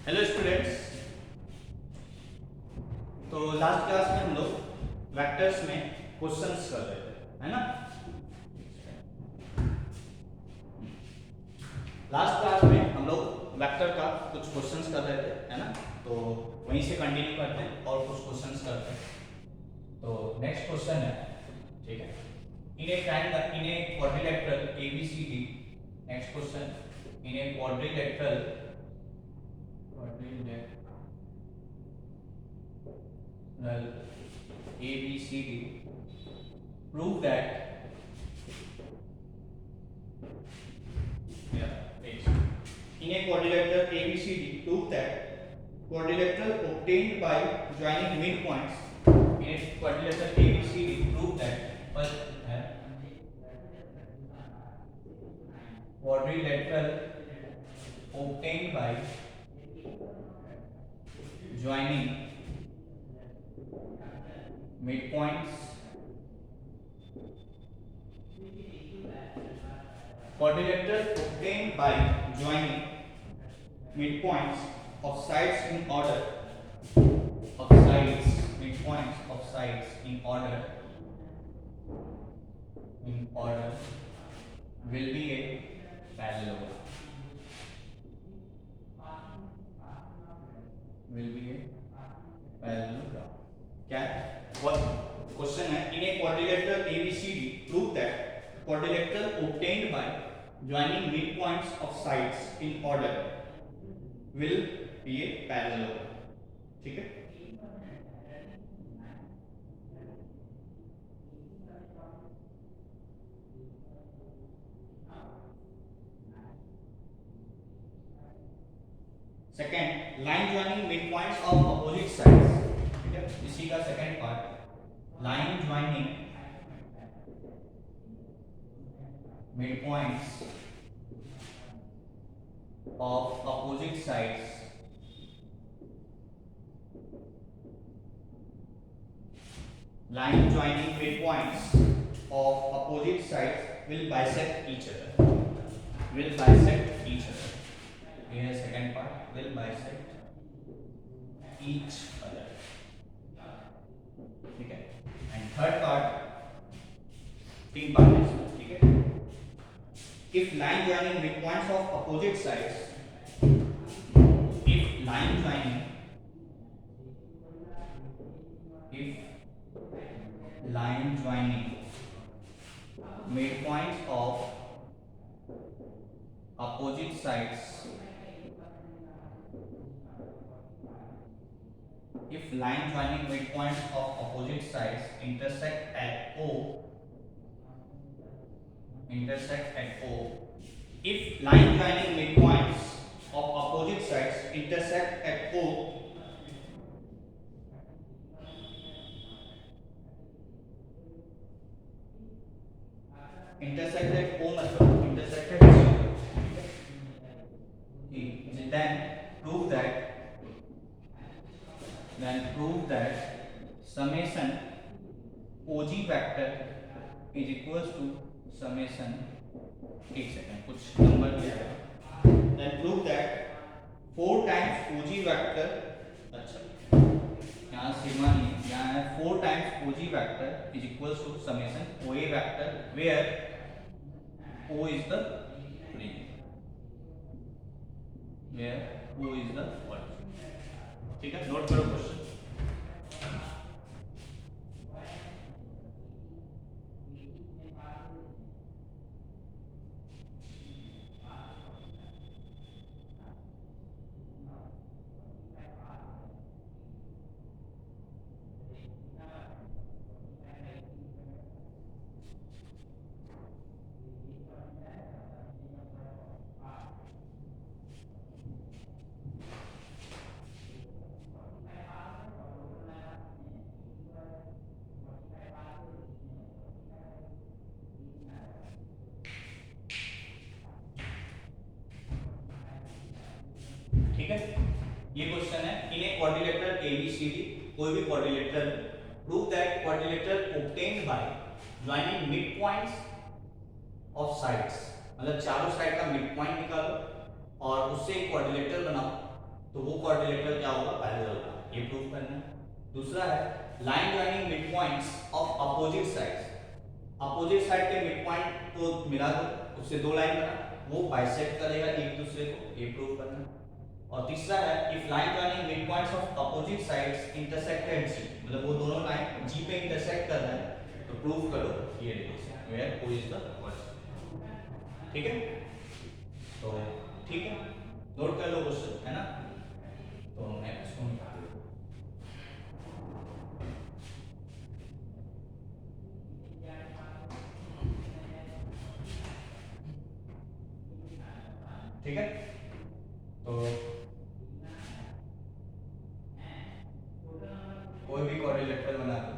Hello students. तो last class में हम लोग वेक्टर्स में क्वेश्चंस कर रहे थे, है ना। लास्ट क्लास में हम लोग वेक्टर का कुछ क्वेश्चंस कर रहे थे, है ना। तो वहीं से कंटिन्यू करते हैं और कुछ क्वेश्चंस करते हैं। तो नेक्स्ट क्वेश्चन है, ठीक है, in a triangle in a quadrilateral ABCD. Next question, in a quadrilateral ABCD, prove that in a quadrilateral ABCD, prove that quadrilateral obtained by joining midpoints in a quadrilateral ABCD, prove that first quadrilateral obtained by joining midpoints quadrilateral obtained by joining midpoints of sides in order of sides midpoints of sides in order will be a parallelogram, will be a parallelogram. क्या question है, in a quadrilateral ABCD prove that quadrilateral obtained by joining midpoints of sides in order will be a parallelogram. ठीक है। Second, line joining midpoints of opposite sides, ठीक है। इसी का second part, line joining midpoints of opposite sides line joining midpoints of opposite sides will bisect each other, will bisect each other. Here second part, will bisect each other, ठीक है। And third part, तीन part है इसमें, ठीक है। if line joining midpoints of opposite sides, if line joining midpoints of opposite sides, if line joining midpoints of opposite sides intersect at O, if line joining midpoints of opposite sides intersect at O, intersected O मतलब intersected then prove that summation OG vector is equals to summation, एक second कुछ number दिया है, then prove that 4 times OG vector, अच्छा यहाँ sigma नहीं, यहाँ है 4 times OG vector is equals to summation OA vector where O is the region, where O is the origin, ठीक है। नोट करो क्वेश्चन। ठीक है, ये क्वेश्चन है, इन ए क्वाड्रिलेटरल एबीसीडी, कोई भी quadrilateral, prove that quadrilateral obtained by joining mid points of sides, मतलब चारों साइड का मिड पॉइंट निकालो और उससे एक क्वाड्रिलेटरल बनाओ तो वो क्वाड्रिलेटरल क्या होगा, पैरेलल होगा, ये प्रूव करना है। दूसरा है line joining mid points of opposite sides, opposite side के मिड पॉइंट को मिला दो, उससे दो लाइन बना, वो बाइसेक्ट करेगा एक दूसरे को, ये प्रूव करना है। और तीसरा है if line joining mid points of opposite sides intersect at G, मतलब वो दोनों लाइन जी पे इंटरसेक्ट कर रहे हैं, तो प्रूव करो ये relation where O is the worst. ठीक है, तो ठीक है, नोट कर लो क्वेश्चन, है ना। तो मैं इसको निकाल दूं, ठीक है। तो कोई भी क्वाड्रिलेटरल बना दो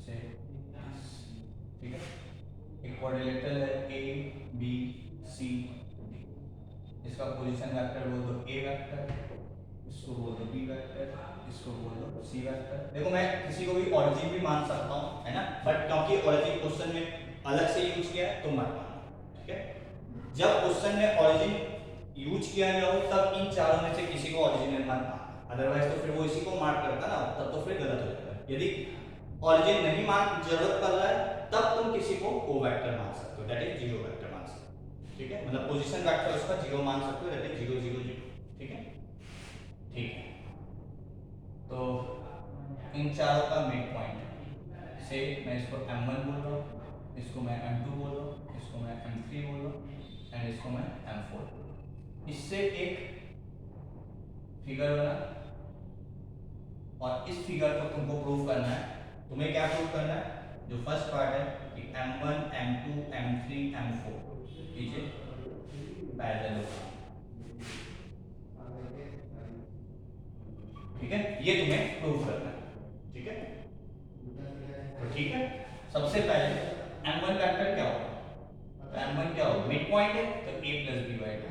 से, ठीक है। एक क्वाड्रिलेटरल है ए बी सी डी, इसका पोजीशन वेक्टर बोल दो ए वेक्टर, इसको बोल दो बी वेक्टर, इसको बोल दो सी वेक्टर। देखो मैं किसी को भी ऑरिजिन भी मान सकता हूँ, है ना, बट क्योंकि ऑरिजिन क्वेश्चन में अलग से यूज किया है तो मत मानना, ठीक है। जब क्वेश्चन में ऑरिजिन यूज किया गया हो तब इन चारों में से किसी को ऑरिजिन मान, अदरवाइज तो फिर वो इसी को मार्क करता ना, तब तो फिर गलत हो जाएगा। यदि ऑरिजिन नहीं मान जरूरत पड़ रहा है तब तुम किसी को ओ वेक्टर मान सकते हो, दैट इज जीरो वेक्टर मान सकते हो, ठीक है। मतलब पोजीशन वेक्टर उसका जीरो मान सकते हो, दैट इज 0 0 0, ठीक है। ठीक है, तो इन चारों का मिड पॉइंट से मैं इसको m1 बोल रहा हूँ, इसको मैं m2 बोल रहा हूँ, इसको मैं m3 बोल रहा हूँ एंड इसको मैं m4 बोल रहा हूँ। इससे एक फिगर बना और इस फिगर को तुमको प्रूव करना है। तुम्हें क्या प्रूव करना है, जो फर्स्ट पार्ट है कि m1 m2 m3 m4 नीचे पैरेलल होगा, ठीक है, ये तुम्हें प्रूव करना है, ठीक है। तो ठीक है, सबसे पहले m1 वेक्टर क्या होगा, तो m1 क्या होगा, मिड पॉइंट है तो a प्लस b बाई 2,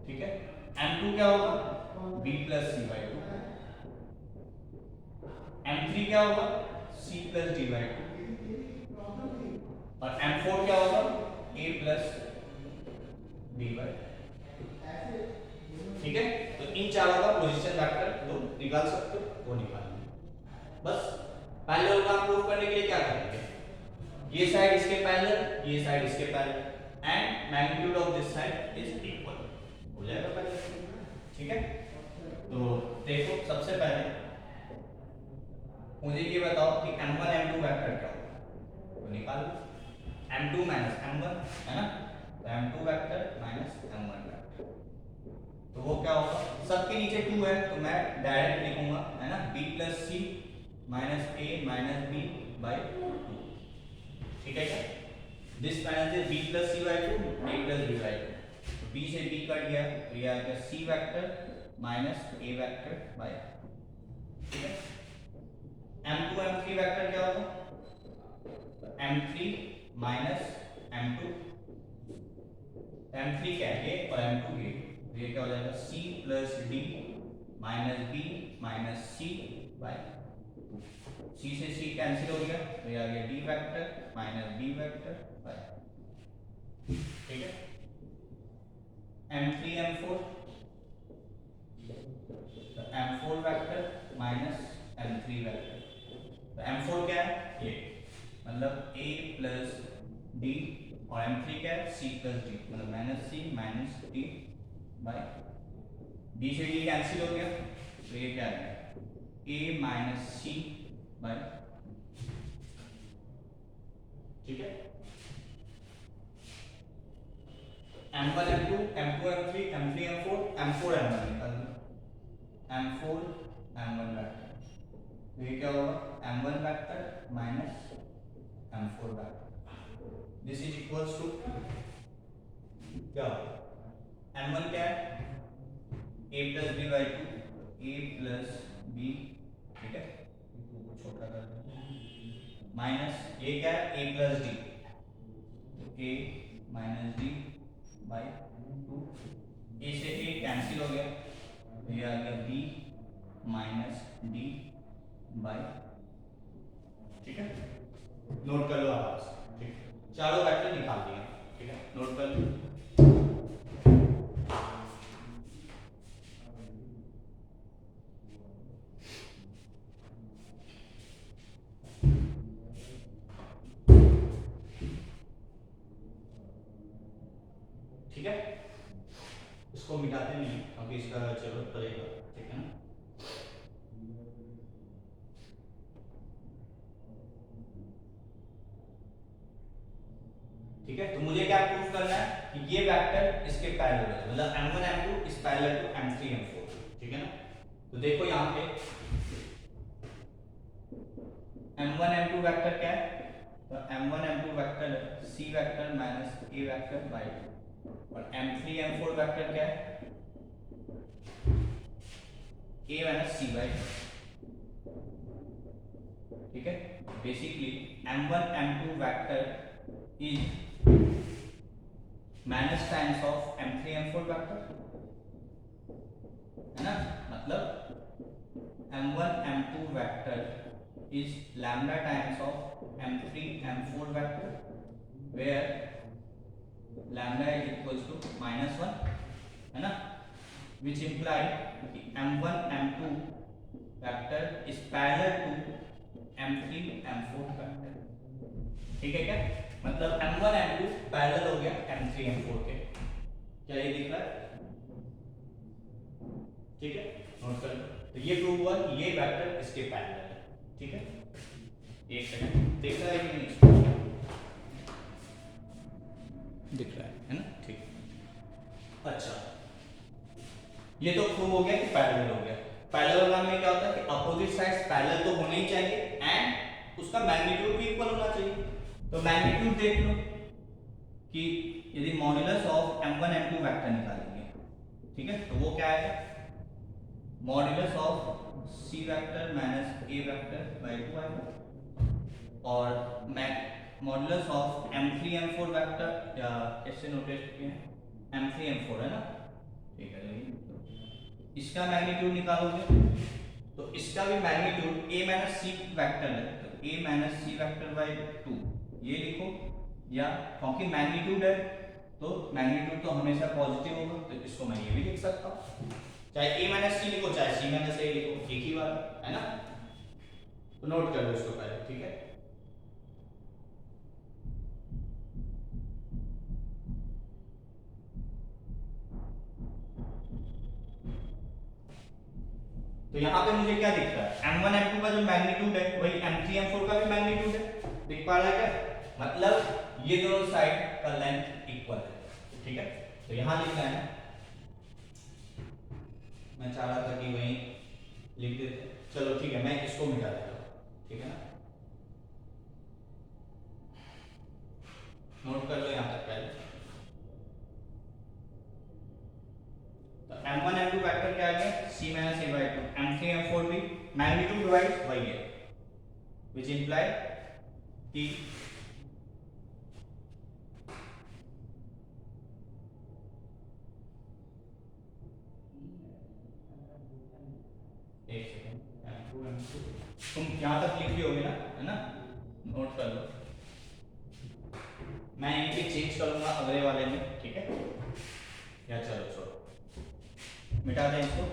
ठीक है। m2 क्या होगा, b plus c by 2, m3 क्या होगा, c प्लस d बाई 2, और m4 क्या होगा, a प्लस b बाई 2, ठीक है। तो इन चारों का पोजीशन वेक्टर तुम निकाल सकते हो, वो निकालना। बस पैरेलल का प्रूव करने के लिए क्या करेंगे, ये साइड इसके पैरेलल, ये साइड इसके parallel and magnitude of this side is equal, हो जाएगा पहले, ठीक है। तो देखो सबसे पहले मुझे ये बताओ कि m1 m2 वेक्टर क्या होगा, तो निकाल लो m2 माइनस m1, है ना, तो m2 vector minus m1 vector, तो वो क्या होगा, सबके नीचे 2 है तो मैं डायरेक्ट लिखूंगा, है ना, b plus C minus a minus b by 2, ठीक है क्या। This minus b plus C by 2, a plus b by 2, तो b से b कट गया तो ये आ गया c vector minus a vector by, ठीक है। m2 m3 वेक्टर क्या होगा, m3 माइनस m2, m3 क्या है ये और m2 ये, तो ये क्या हो जाएगा c plus d minus b minus c by 2, c से c कैंसिल हो गया तो ये आ गया d vector minus b vector by, ठीक है। m3 m4, तो m4 vector minus m3 vector, तो m4 क्या है ये, मतलब a प्लस d और m3 क्या है c प्लस d, मतलब minus c minus d by, d से d कैंसिल हो गया तो ये क्या है a माइनस c बाई, ठीक है। m1 m2 m2 m3 m3 m4 m4 m1 निकाल दो, m4 m1 वेक्टर, तो ये क्या होगा m1 vector minus m4 vector, this is equals to क्या, m1 क्या है a plus b by 2, a plus b, ठीक है, इसको छोटा कर दो, माइनस ये क्या है a plus d, a minus d by 2, a से a कैंसिल हो गया तो ये आ गया b माइनस d बाई, ठीक है। नोट कर लो आराम से, ठीक है, चारों वेक्टर निकाल दिया, ठीक है, नोट कर लो। इसको मिटाते नहीं क्योंकि इसका जरूरत पड़ेगा, ठीक है ना। ठीक है, तो मुझे क्या प्रूफ करना है कि ये वेक्टर इसके पैरेलल है, मतलब m1 m2 is parallel to m3 m4, ठीक है ना। तो देखो यहाँ पे m1 m2 वेक्टर क्या है, तो m1 m2 वेक्टर है c vector minus a vector by, और m3 m4 वेक्टर क्या है, a माइनस c बाई, ठीक है। Basically m1 m2 vector is minus times of m3 m4 vector, है ना। मतलब m1 m2 vector is lambda times of m3 m4 vector, where lambda is equals to -1, है ना, which imply कि m1 m2 vector is parallel to m3 m4 vector, ठीक है क्या। मतलब m1 m2 पैरेलल हो गया m3 m4 के, क्या ये दिख रहा है, ठीक है, नोट कर लो। तो ये प्रूव हुआ कि ये वेक्टर इसके पैरेलल है, ठीक है। एक सेकंड, दिख रहा है कि नहीं, दिख रहा है ना, ठीक। अच्छा, ये तो प्रूव हो गया कि पैरेलल हो गया। पैरेलल होने में क्या होता है कि अपोजिट साइड्स पैरेलल तो होने ही चाहिए एंड उसका मैग्नीट्यूड भी इक्वल होना चाहिए। तो मैग्नीट्यूड देख लो कि यदि modulus of m1 m2 vector निकालेंगे, ठीक है, तो वो क्या आएगा, modulus of c vector minus a vector by 2 आएगा, और modulus of m3 m4 vector या कैसे नोटेट किए हैं, m3 m4 है ना, ठीक है। इसका मैग्नीट्यूड निकालोगे तो इसका भी magnitude a minus c vector है, तो a minus c vector by 2 ये लिखो, या क्योंकि मैग्नीट्यूड है तो मैग्नीट्यूड तो हमेशा पॉजिटिव होगा, तो इसको मैं ये भी लिख सकता हूँ, चाहे a माइनस c लिखो चाहे c माइनस a लिखो, एक ही बात है ना। तो नोट कर लो इसको पहले, ठीक है। तो यहाँ पे मुझे क्या दिख रहा है, m1 m2 का जो मैग्नीट्यूड है वही m3 m4 का भी मैग्नीट्यूड है, दिख पा रहा है क्या, मतलब ये दोनों साइड का लेंथ इक्वल है, ठीक है। तो यहाँ लिखना है, मैं चाह रहा था कि वहीं लिख देते, चलो ठीक है, मैं इसको मिटा देता हूँ, ठीक है ना। नोट कर लो यहाँ तक पहले। तो m1 m2 वेक्टर क्या आ गया, c minus a by 2, m3 m4 भी मैग्नीट्यूड वाइज वही है, विच इंप्लाई कि एक सेकंड, m2 m2 तुम यहाँ तक लिख होगे ना, है ना, नोट कर लो। मैं यहीं पे चेंज करूंगा अगले वाले में, ठीक है, या चलो छोड़ो, मिटा दें इसको,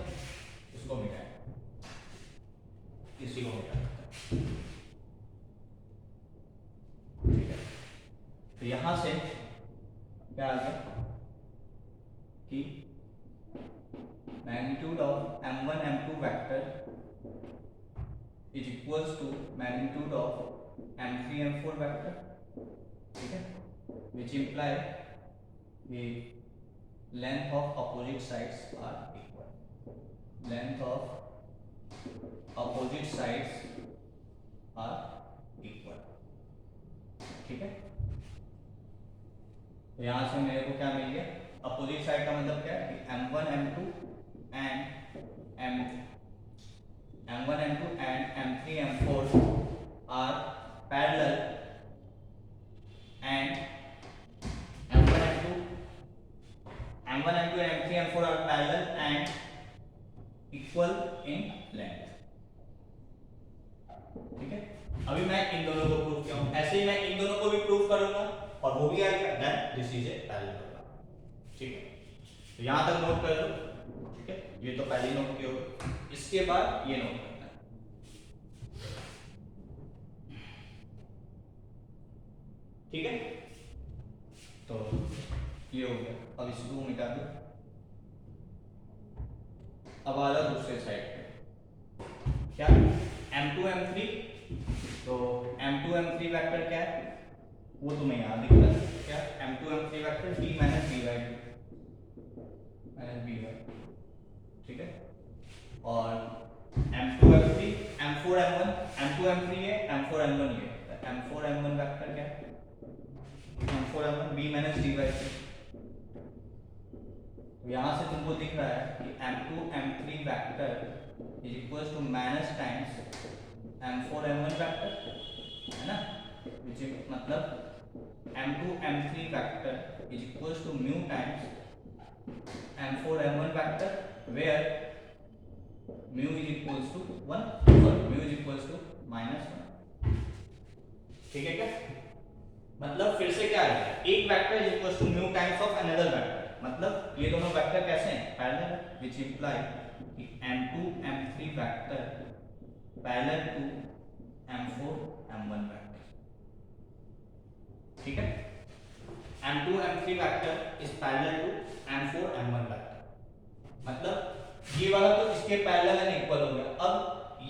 इसको मिटाएं, इसी को मिटा देते हैं, ठीक है। तो यहां से क्या आ गया कि magnitude of m1 m2 vector is equals to magnitude of m3 m4 vector, ठीक है, which imply the length of opposite sides are equal, length of opposite sides are equal, ठीक है। तो यहां से मेरे को क्या मिल गया, अपोजिट साइड का मतलब क्या है कि m1 m2 and m1 m2 and m3 m4 are parallel and m1 m2 and m3 m4 are parallel and equal in length, ठीक है। अभी मैं इन दोनों को प्रूव किया हूं, ऐसे ही मैं इन दोनों को भी प्रूव करूंगा और वो भी आएगा, then this is a parallel, ठीक है। तो यहां तक नोट कर लो, ठीक है, ये तो पहले नोट किया होगा, इसके बाद ये नोट करना है, ठीक है। तो ये हो गया, अब इसको मिटा दो, अब आ जाओ दूसरे साइड पे, क्या m2 m3, तो m2 m3 वेक्टर क्या है वो तुम्हें याद दिख रहा है, क्या m2 m3 vector d minus dy minus by, ठीक है। और m2 m3 m4 m1, m2 m3 है m4 m1 ये, तो m4 m1 वेक्टर क्या है m4 m1 b minus dy से। तो यहाँ से तुमको दिख रहा है कि m2 m3 vector is equals to minus times m4 m1 vector, है ना, which is मतलब m2 m3 vector is equals to mu times m4 m1 vector, where mu is equals to 1, sorry mu is equals to -1, ठीक है क्या। मतलब फिर से क्या है, एक vector is equals to mu times of another vector, मतलब ये दोनों वेक्टर कैसे हैं पैरेलल, व्हिच इंप्लाई कि m2 m3 vector parallel to m4 m1 vector, ठीक है। m2 m3 vector is parallel to m4 m1 vector, मतलब ये वाला तो इसके पैरेलल एंड इक्वल हो गया, अब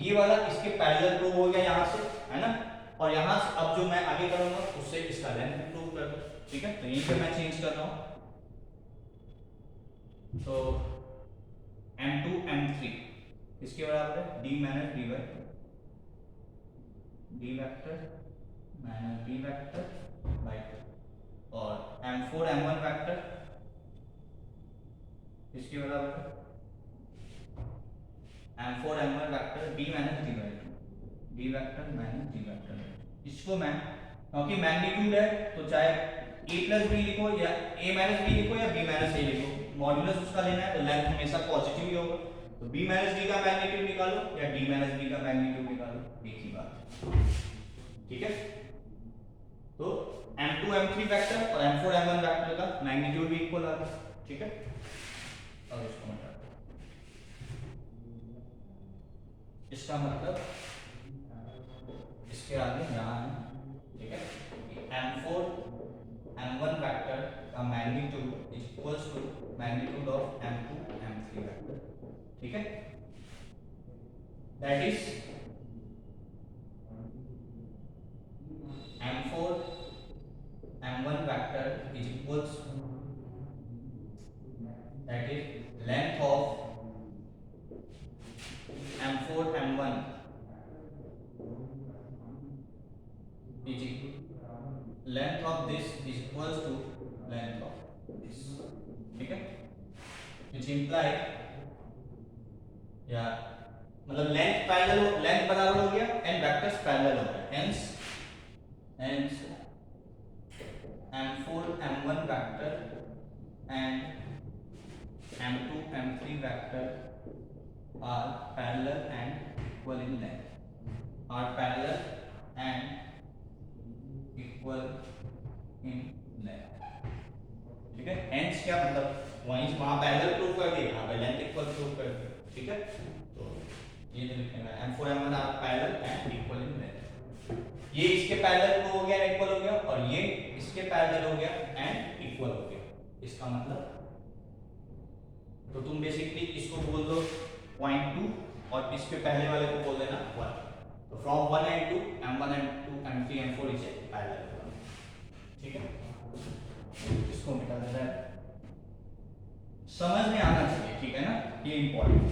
ये वाला इसके पैरेलल प्रूव हो गया यहाँ से, है ना, और यहाँ से अब जो मैं आगे करूंगा उससे इसका लेंथ प्रूव कर दो, ठीक है। तो यहीं पे मैं चेंज कर रहा हूँ, तो m2 m3 इसके बराबर है d minus dy, d vector minus b vector by 2, और m4 m1 वेक्टर इसके बराबर है m4 m1 vector b minus dy, d vector minus d vector. इसको मैं क्योंकि मैग्नीट्यूड है तो चाहे a प्लस बी लिखो या a माइनस बी लिखो या b माइनस a लिखो, मॉड्यूलस उसका लेना है तो लेंथ हमेशा पॉजिटिव ही होगा, तो b माइनस d का मैग्नीट्यूड निकालो या d माइनस b का मैग्नीट्यूड निकालो, एक ही बात है, ठीक है। तो m2 m3 वेक्टर और m4 m1 वेक्टर का मैग्नीट्यूड भी इक्वल आ गया, ठीक है। अब इसको मैं इसका मतलब इसके आगे यहाँ है, ठीक है, m4 m1 वेक्टर का magnitude is equals to magnitude of m2 m3 vector, ठीक है, that is m4 m1 vector is equals that is length of m4 m1 is equal length of this is equals to length of this, ठीक है, which imply या मतलब length parallel, length बराबर हो गया and vectors parallel हो गए, hence m4 m1 vector and m2 m3 vector are parallel and equal in length, are parallel and equal in length, ठीक है। हेंस क्या मतलब वहीं वहां पैरेलल प्रूव कर दिया, यहां पे लेंथ इक्वल प्रूव कर दिया, ठीक है। तो ये तो लिखना है m4 m1 are parallel and equal in length, ये इसके पैरेलल प्रूव हो गया एंड इक्वल हो गया, और ये इसके पैरेलल हो गया एंड इक्वल हो गया, इसका मतलब तो तुम बेसिकली इसको बोल दो 0.2 और इसके पहले वाले को बोल देना 1, तो from 1 and 2 m1 m2 m3 m4 is parallel, ठीक है। इसको मिटा देना है, समझ में आना चाहिए, ठीक है ना, ये इंपॉर्टेंट।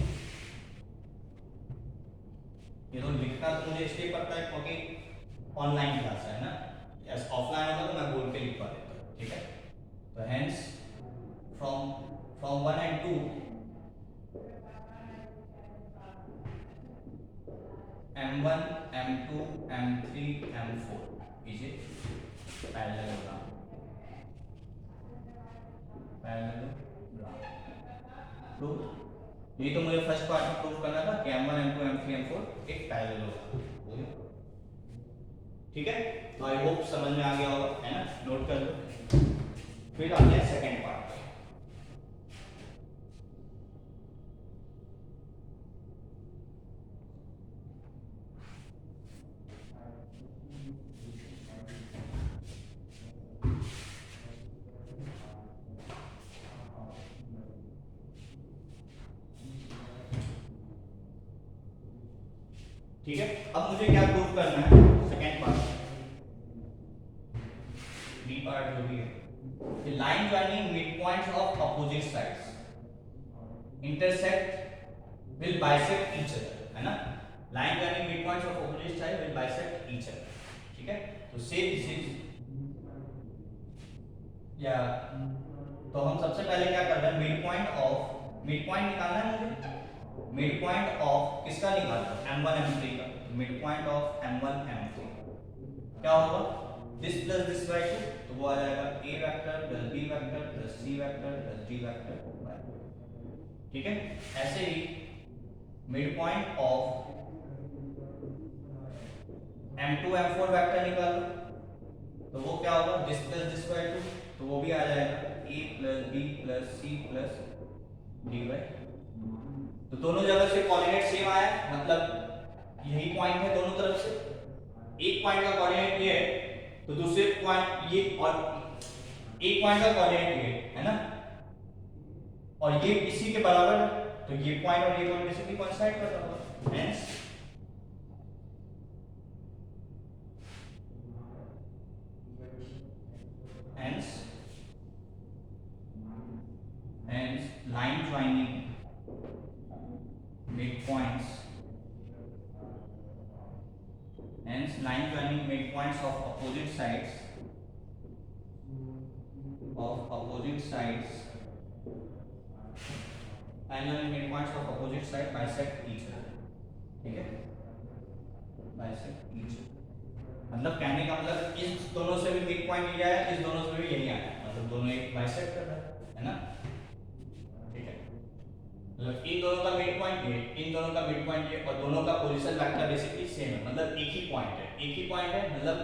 ये तो लिखना तो मुझे इसलिए पड़ता है क्योंकि ऑनलाइन क्लास है ना, ऑफलाइन होता तो मैं बोल के लिखवा देता, ठीक है। तो hence from 1 and 2 m1 m2 m3 m4 is a parallelogram, तो ये तो मुझे फर्स्ट पार्ट में प्रूव करना था कि m1 m2 m3 m4 एक पैरेललोग्राम, ठीक है। तो आई होप समझ में आ गया होगा, है ना, नोट कर लो। फिर आते हैं सेकंड पार्ट पे। ठीक है, अब मुझे क्या प्रूव करना है, सेकेंड पार्ट, बी पार्ट जो भी है, line joining mid points of opposite sides intersect will bisect each other, है ना, line joining mid points of opposite side will bisect each other, ठीक है। तो से दिस इज, या तो हम सबसे पहले क्या कर रहे हैं, मिड पॉइंट निकालना है मुझे, मिड पॉइंट ऑफ किसका निकालना है, m1 m3 का, mid point of m1 m3 क्या होगा, दिस प्लस दिस बाय 2, तो वो आ जाएगा a vector plus b vector plus c vector plus d vector, ठीक है। ऐसे ही mid point of m2 m4 vector निकालो, तो वो क्या होगा, दिस प्लस दिस बाय 2, तो वो भी आ जाएगा a plus b plus c plus d by, तो दोनों जगह से कोऑर्डिनेट सेम आया, मतलब यही पॉइंट है दोनों तरफ से, एक पॉइंट का कोऑर्डिनेट ये है तो दूसरे पॉइंट ये, और एक पॉइंट का कोऑर्डिनेट ये है ना, और ये इसी के बराबर है, तो ये पॉइंट और ये पॉइंट बेसिकली कोइंसाइड कर रहा होगा, hence line joining midpoints, of opposite sides bisect each other, ठीक है, bisect each other, मतलब कहने का मतलब इस दोनों से भी मिड पॉइंट लिया है, इस दोनों से भी यही आया है, मतलब दोनों एक बाइसेक्ट कर रहा है ना, ठीक है, मतलब इन दोनों का मिड पॉइंट ये, इन दोनों का मिड पॉइंट ये, और दोनों का पोजीशन वेक्टर बेसिकली सेम है, मतलब एक ही पॉइंट है, मतलब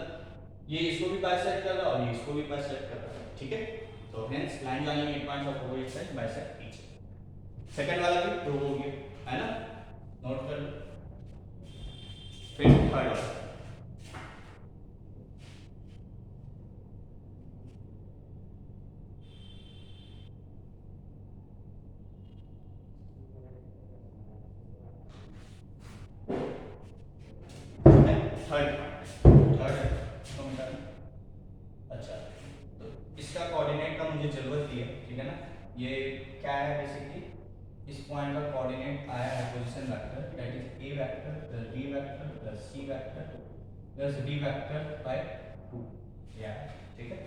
ये इसको भी बाइसेक्ट कर रहा है और ये इसको भी बाइसेक्ट कर रहा है, ठीक है। तो hence line joining mid points of opposite side bisect each other, second वाला भी प्रूव हो गया, है ना, नोट कर लो। फिर थर्ड वाला, अच्छा, तो इसका कोऑर्डिनेट का मुझे जरूरत नहीं है, ठीक है ना, ये क्या है बेसिकली, इस पॉइंट का कोऑर्डिनेट आया है position vector, that is a vector plus b vector plus c vector plus d vector by 2, या ठीक है।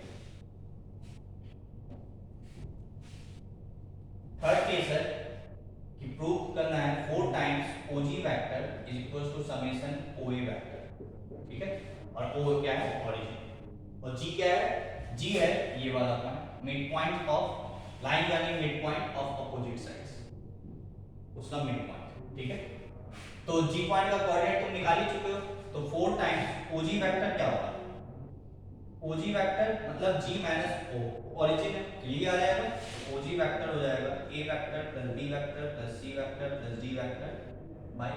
थर्ड केस है कि प्रूव करना है 4 times OG vector is equals to summation OA vector, ठीक है, और O क्या है, ओरिजिन, और G क्या है, G है ये वाला point, mid point of line joining mid point of opposite sides, उसका मिड पॉइंट, ठीक है। तो G पॉइंट का कोऑर्डिनेट तुम निकाल ही चुके हो, तो 4 टाइम्स OG वेक्टर क्या होगा, OG वेक्टर मतलब G माइनस O, ओरिजिन है तो ये आ जाएगा, OG वेक्टर हो जाएगा A vector plus B vector plus C vector plus D vector by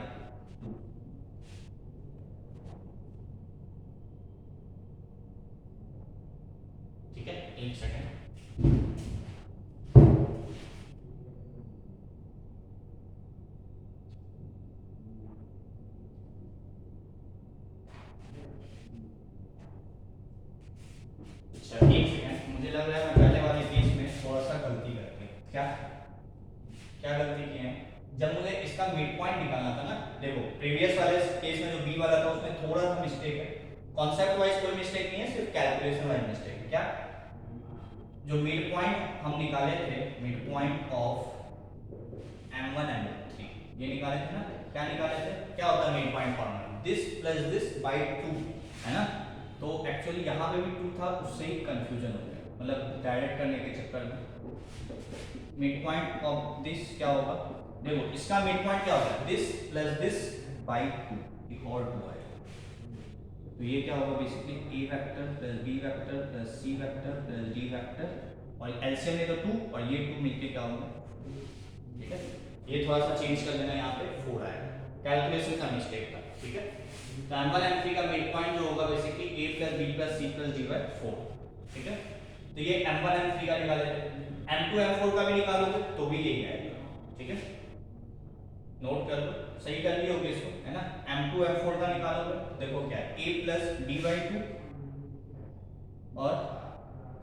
2, ठीक है। एक सेकंड, अच्छा एक सेकंड, मुझे लग रहा है मैं पहले वाले केस में थोड़ा सा गलती कर गया, क्या गलती की है, जब मुझे इसका मिड पॉइंट निकालना था ना, देखो प्रीवियस वाले केस में जो बी वाला था उसमें थोड़ा सा मिस्टेक है, कॉन्सेप्ट वाइज कोई मिस्टेक नहीं है, सिर्फ कैलकुलेशन वाइज मिस्टेक है, क्या, जो मिड पॉइंट हम निकाले थे, mid point of m1 m3 ये निकाले थे ना, क्या निकाले थे, क्या होता है mid point formula, this plus this by 2, है ना, तो एक्चुअली यहाँ पे भी 2 था, उससे ही कंफ्यूजन हो गया, मतलब डायरेक्ट करने के चक्कर में मिड पॉइंट ऑफ दिस क्या होगा, देखो इसका मिड पॉइंट क्या होगा, दिस प्लस दिस बाय 2, एक और 2 आएगा, तो ये क्या होगा basically a vector plus b vector plus c vector plus d vector, और एलसीएम लेगा 2 और ये 2 मिलके क्या होगा, ठीक है, ये थोड़ा सा चेंज कर देना, यहाँ पे 4 आएगा, कैलकुलेशन का मिस्टेक था, ठीक है। तो m1 m3 का मिड पॉइंट जो होगा basically a plus b plus c plus d by 4, ठीक है, तो ये m1 m3 का निकाले थे, m2 m4 का भी निकालोगे तो भी यही आएगा, ठीक है। नोट कर लो, सही कर लियो होगे इसको, है ना। m2 m4 का निकालोगे, देखो क्या है, a plus b by two और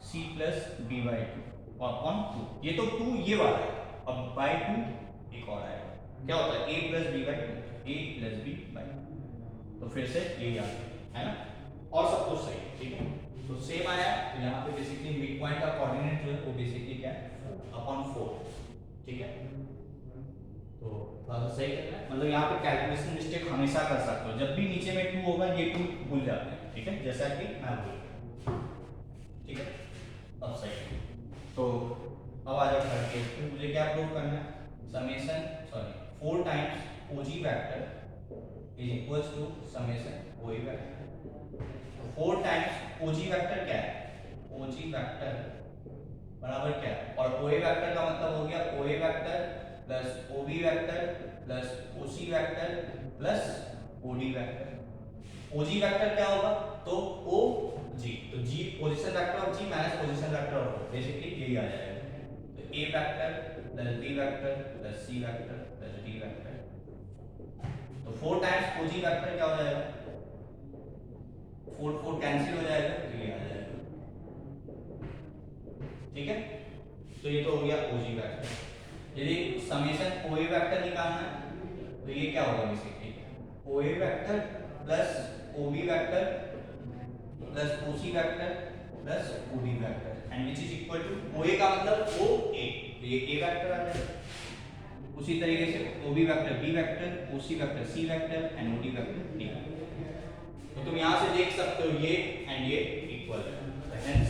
c plus b by two और अपॉन 2, ये तो 2 ये वाला है, अब बाई टू एक और आएगा, क्या होता है a plus b by two, a plus b by, तो फिर से ये आ गया, है ना, और सब कुछ सही है, ठीक है। तो सेम आया, तो यहाँ पे बेसिकली मिड पॉइंट का कोऑर्डिनेट जो है वो बेसिकली क्या है, अपॉन 4, ठीक है। तो थोड़ा सा सही करना है, मतलब यहाँ पे कैलकुलेशन मिस्टेक हमेशा कर सकते हो, जब भी नीचे में 2 होगा ये 2 भूल जाते हैं, ठीक है, जैसा कि मैं भूल गया, ठीक है। अब सही है, तो अब आ जाओ थर्ड केस पे, मुझे क्या प्रूव करना है, summation sorry 4 times OG vector is equals to summation OE vector. तो 4 टाइम्स ओजी वेक्टर क्या है, ओजी वेक्टर बराबर क्या है, और ओए वेक्टर का मतलब हो गया OA vector plus OB vector plus OC vector plus OD vector. OG vector क्या होगा, तो ओ जी, तो G position vector of G minus position vector of O, basically यही आ जाएगा। तो A vector plus B vector plus C vector plus D vector, तो 4 times OG vector क्या हो जाएगा, 4 4 कैंसिल हो जाएगा, तो ये आ जाएगा, ठीक है। तो ये तो हो गया ओजी वेक्टर। यदि समेशन ओए वेक्टर निकालना है तो ये क्या होगा, basically OA vector plus OB vector plus OC vector plus OD vector and which is equal to OA का मतलब ओ ए, तो ये ए वेक्टर आ जाएगा। उसी तरीके से OB vector B vector, OC vector C vector and OD vector D vector. तो तुम यहां से देख सकते हो ये एंड ये इक्वल है, तो हेंस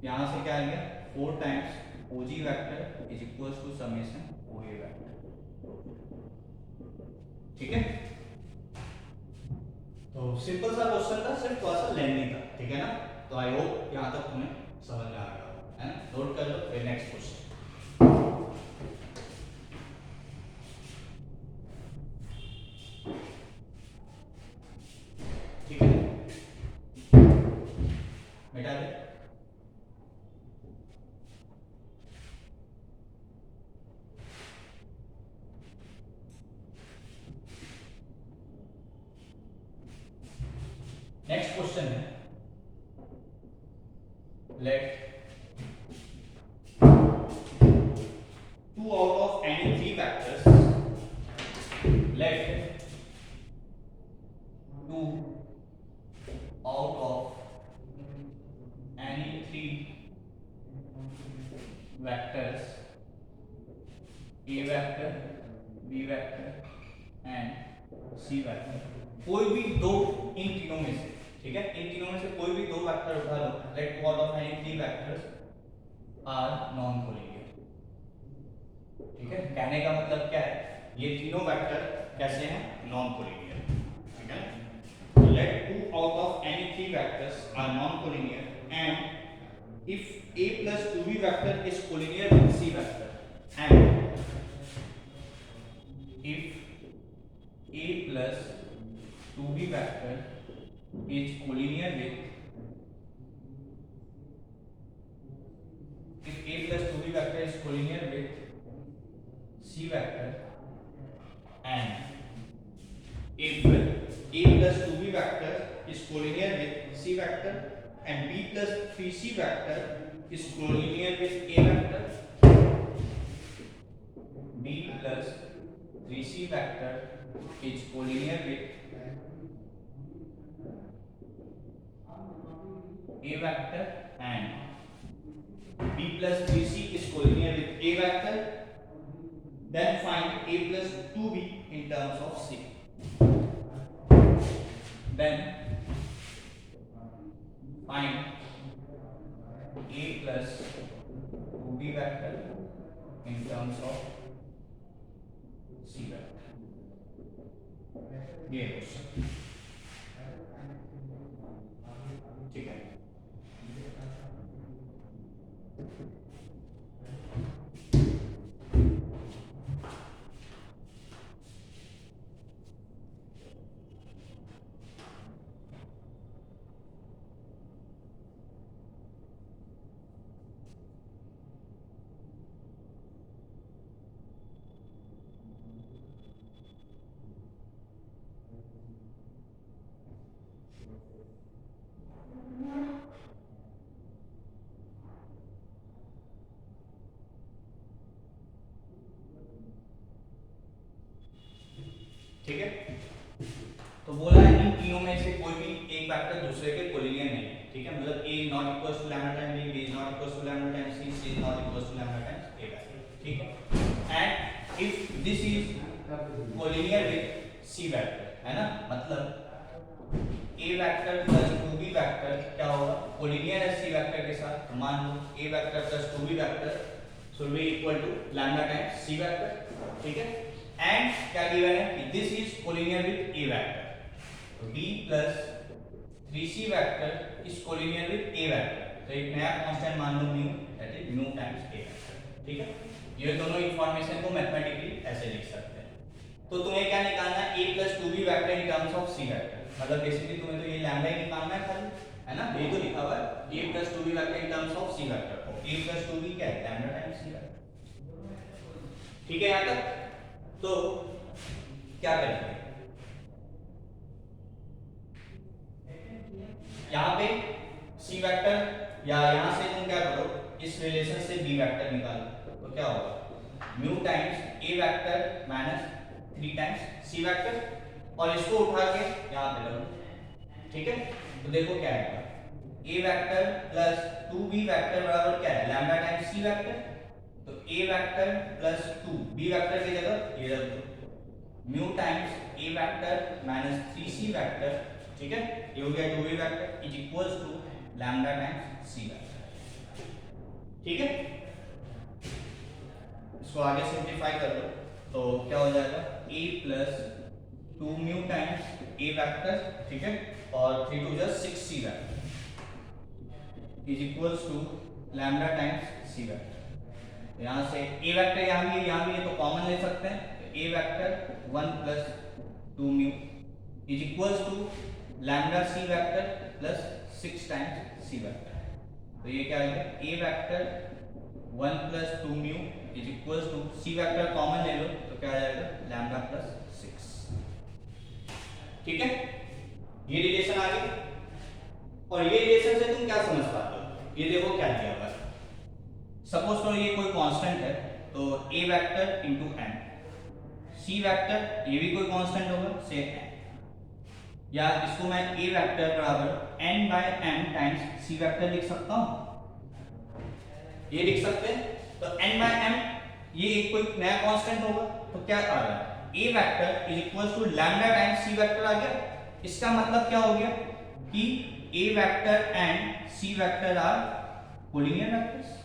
यहाँ से क्या आएगा, 4 times OG vector is equals to summation OA vector, ठीक है। तो सिंपल सा क्वेश्चन था, सिर्फ थोड़ा सा लेंथी था, ठीक है ना। तो आई होप यहाँ तक तुम्हें समझ में आ गया, है ना। नोट कर लो, फिर नेक्स्ट क्वेश्चन, ठीक है, मिटा दे। नेक्स्ट क्वेश्चन है, let 2 out of any 3 vectors, let 2 out of any 3 vectors, a vector, b vector and c vector, कोई भी दो इन तीनों में से, ठीक है, इन तीनों में से कोई भी दो वेक्टर उठा लो, let two out of any 3 vectors are non collinear, ठीक है। कहने का मतलब क्या है, ये तीनों वेक्टर कैसे हैं, नॉन कोलिनियर, ठीक है। Let 2 out of any 3 vectors are non collinear and if a plus 2b vector is collinear with c vector and if a plus 2b vector is collinear with if a plus 2b vector is collinear with c vector and if a plus 2b vector is collinear with c vector and b plus 3c vector is collinear with a vector, b plus 3c vector is collinear with a vector and b plus 3c is collinear with a vector, then find a plus 2b in terms of c. Then find a plus 2b vector in terms of c vector. ये question, ठीक है। Not equals to lambda time B is not equals to lambda time C is not equals to lambda time A vector, ठीक है। And if this is collinear with C vector, है ना, मतलब ए vector plus 2b vector क्या होगा, collinear है C vector के साथ, तो मान लो A vector plus 2b vector should be equal to lambda times C vector, ठीक है। एंड क्या गिवन है कि this is collinear with A vector, तो b plus 3c vector is collinear with A vector, तो एक नया कांस्टेंट मान लो mu, that is mu times A vector, ठीक है। ये दोनों इंफॉर्मेशन को मैथमेटिकली ऐसे लिख सकते हैं। तो तुम्हें क्या निकालना है, a plus 2b vector in terms of c vector, मतलब बेसिकली तुम्हें तो ये लैम्डा ही निकालना है खाली, है ना, ये तो लिखा हुआ है a plus 2b vector in terms of c vector, और a प्लस 2b क्या है, लैम्डा टाइम्स c वैक्टर, ठीक है। यहां तक तो क्या करेंगे, यहाँ पे c वेक्टर या यहाँ से तुम क्या करो, इस रिलेशन से b वेक्टर निकालो, तो क्या होगा, mu times a vector minus 3 times c vector, और इसको उठा के यहाँ पे रखो, ठीक है। तो देखो क्या आएगा, a vector plus 2b vector बराबर क्या है, लैम्डा टाइम्स c वेक्टर, तो a vector plus 2 b vector की जगह ये रख दो, mu times a vector minus 3c vector, ठीक है, ये हो गया 2b vector is equals to lambda times c vector, ठीक है। इसको आगे सिंपलीफाई कर लो, तो क्या हो जाएगा, a plus 2 mu times a vector, ठीक है, और 3 2 जा 6c vector is equals to lambda times c vector. यहाँ से a वेक्टर यहाँ भी है तो कॉमन ले सकते हैं, तो a vector 1 plus 2 mu is equals to lambda c vector plus 6 times c vector, तो ये क्या आएगा, a vector 1 plus 2 mu is equals to c vector common ले लो, तो क्या आ जाएगा, लैम्डा प्लस 6, ठीक है। ये रिलेशन आ गई, और ये रिलेशन से तुम क्या समझ पाते हो, ये देखो क्या दिया हुआ है, सपोज करो ये कोई कांस्टेंट है, तो a vector into n, c vector ये भी कोई कांस्टेंट होगा से n, या इसको मैं a वेक्टर बराबर n by m times c vector लिख सकता हूं, ये लिख सकते हैं। तो n बाय m ये एक कोई नया कांस्टेंट होगा, तो क्या आ रहा है, a vector is equals to lambda times c vector आ गया। इसका मतलब क्या हो गया कि a vector and c vector are collinear vectors,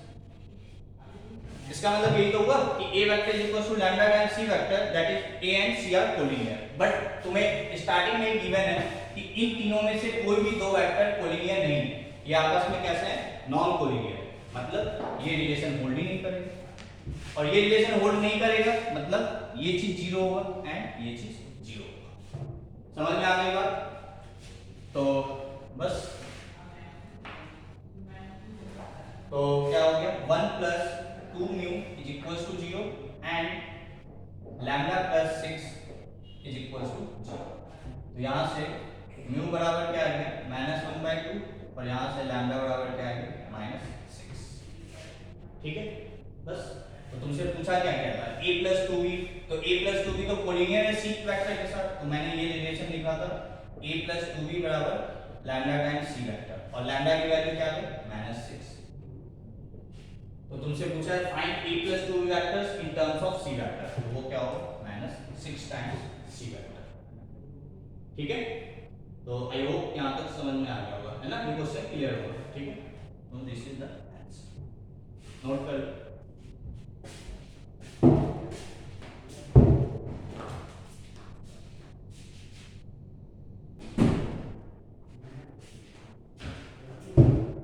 इसका मतलब यही तो हुआ कि a vector is equals to lambda times c vector, that is a and c are collinear. But तुम्हें स्टार्टिंग में गिवन है कि इन तीनों में से कोई भी दो वेक्टर कोलिनियर नहीं है, ये आपस में कैसे है, नॉन कोलिनियर, मतलब ये रिलेशन होल्ड ही नहीं करेगा, और ये रिलेशन होल्ड नहीं करेगा मतलब ये चीज जीरो होगा एंड ये चीज जीरो होगा। समझ में आ गई बात, तो बस, तो क्या हो गया, 1 plus 2 mu is equals to 0 and lambda plus 6 is equals to 0। तो यहाँ से म्यू बराबर क्या आ गया, -1/2, और यहाँ से लैम्डा बराबर क्या आ गया, -6, ठीक है। बस, तो तुमसे पूछा क्या क्या था, a प्लस 2b, तो a प्लस 2b तो कोलिनियर है c वेक्टर के साथ, तो मैंने ये रिलेशन लिखा था a प्लस 2b बराबर लैम्डा टाइम्स c वेक्टर, और लैम्डा की वैल्यू क्या है, -6। तो तुमसे पूछा है find a plus 2b vectors in terms of c vector, तो वो क्या होगा, -6 टाइम्स c वेक्टर, ठीक है। तो आई होप यहाँ तक समझ में आ गया होगा, है ना, ये क्वेश्चन क्लियर होगा, ठीक है। तो this is the answer, note कर लो।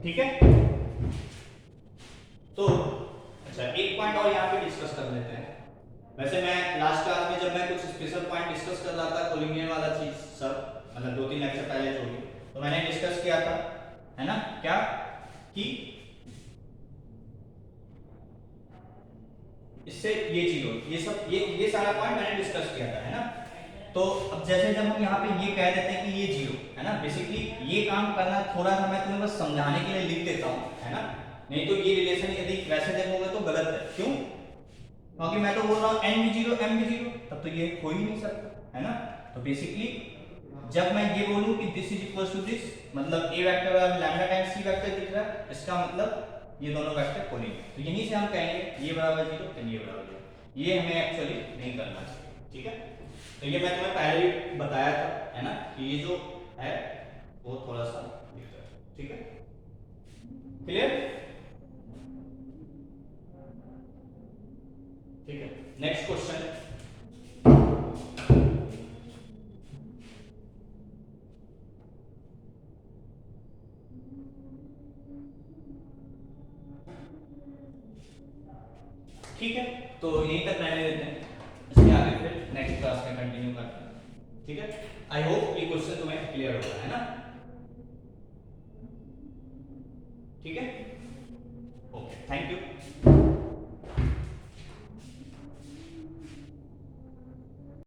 ठीक है, तो अच्छा एक पॉइंट और यहाँ पे डिस्कस कर लेते हैं। वैसे मैं लास्ट क्लास में जब मैं कुछ स्पेशल पॉइंट डिस्कस कर रहा था कोलिनियर वाला चीज सब, मतलब 2-3 लेक्चर पहले छोड़ के, तो मैंने डिस्कस किया था, है ना, क्या कि इससे ये जीरो, ये सब ये सारा पॉइंट मैंने डिस्कस किया था, है ना। तो अब जैसे जब हम यहाँ पे ये कह देते हैं कि ये जीरो, है ना, बेसिकली ये काम करना थोड़ा सा मैं तुम्हें बस समझाने के लिए लिख देता हूँ, है ना, नहीं तो ये रिलेशन यदि वैसे देखोगे तो गलत है। क्यों? क्योंकि मैं तो बोल रहा हूँ n भी जीरो m भी जीरो, तब तो ये हो ही नहीं सकता, है ना। तो बेसिकली जब मैं ये बोलूं कि this is equal to this, मतलब ए वेक्टर और लैम्डा टाइम्स सी वेक्टर दिख रहा है, इसका मतलब ये दोनों वेक्टर कोलिनियर। तो यहीं से हम कहेंगे ये बराबर 0 तो ये बराबर 0। ये हमें एक्चुअली नहीं करना चाहिए, ठीक है। तो ये मैं तुम्हें पहले ही बताया था, है ना, कि ये जो है वो थोड़ा सा दिक्कत है, ठीक है। क्लियर? ठीक है, नेक्स्ट क्वेश्चन। ठीक है, तो यहीं तक रहने देते हैं, इसके आगे फिर नेक्स्ट क्लास में कंटिन्यू करते हैं, ठीक है। आई होप ये क्वेश्चन तुम्हें क्लियर होगा, है ना। ठीक है, ओके, थैंक यू।